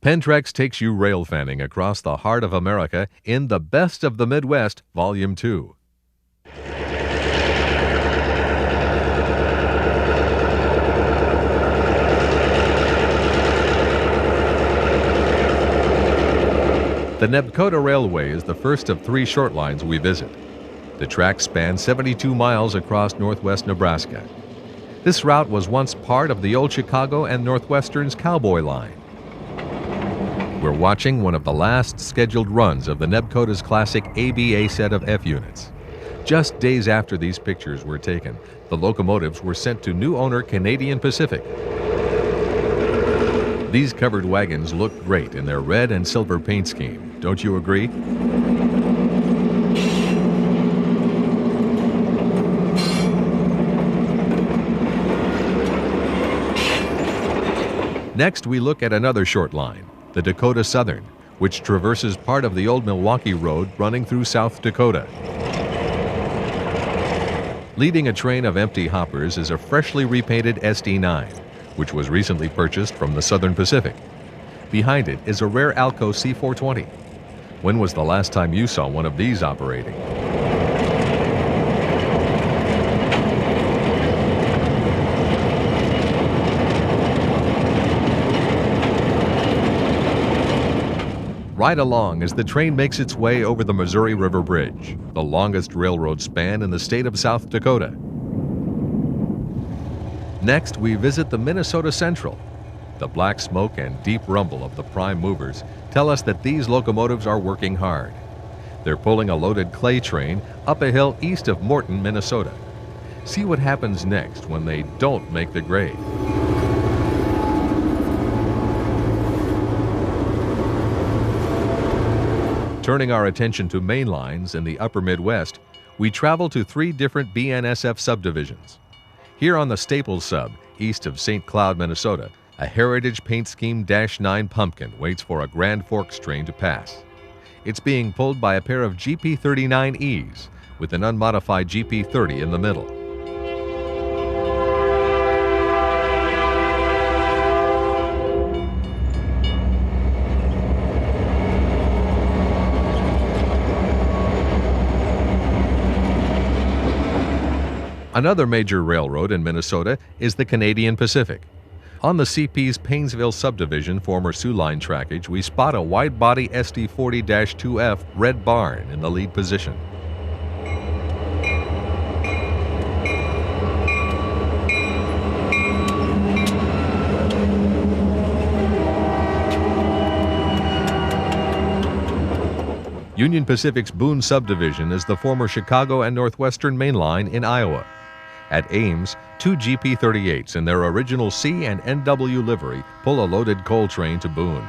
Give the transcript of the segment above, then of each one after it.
Pentrex takes you rail fanning across the heart of America in The Best of the Midwest, Volume 2. The Neb Cota Railway is the first of 3 short lines we visit. The tracks span 72 miles across northwest Nebraska. This route was once part of the old Chicago and Northwestern's Cowboy Line. We're watching one of the last scheduled runs of the Nebkota's classic ABA set of F units. Just days after these pictures were taken, the locomotives were sent to new owner Canadian Pacific. These covered wagons look great in their red and silver paint scheme. Don't you agree? Next, we look at another short line, the Dakota Southern, which traverses part of the old Milwaukee Road running through South Dakota. Leading a train of empty hoppers is a freshly repainted SD9, which was recently purchased from the Southern Pacific. Behind it is a rare Alco C420. When was the last time you saw one of these operating? Ride along as the train makes its way over the Missouri River Bridge, the longest railroad span in the state of South Dakota. Next, we visit the Minnesota Central. The black smoke and deep rumble of the prime movers tell us that these locomotives are working hard. They're pulling a loaded clay train up a hill east of Morton, Minnesota. See what happens next when they don't make the grade. Turning our attention to main lines in the upper Midwest, we travel to 3 different BNSF subdivisions. Here on the Staples sub, east of St. Cloud, Minnesota, a Heritage Paint Scheme -9 pumpkin waits for a Grand Forks train to pass. It's being pulled by a pair of GP39Es with an unmodified GP30 in the middle. Another major railroad in Minnesota is the Canadian Pacific. On the CP's Painesville Subdivision former Soo Line trackage, we spot a wide-body SD40-2F Red Barn in the lead position. Union Pacific's Boone Subdivision is the former Chicago and Northwestern Main Line in Iowa. At Ames, 2 GP38s in their original C and NW livery pull a loaded coal train to Boone.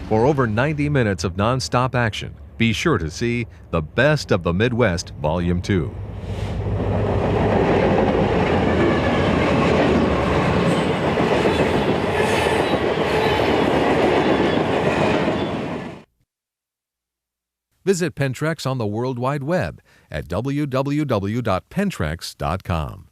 For over 90 minutes of non-stop action, be sure to see The Best of the Midwest, Volume 2. Visit Pentrex on the World Wide Web at www.pentrex.com.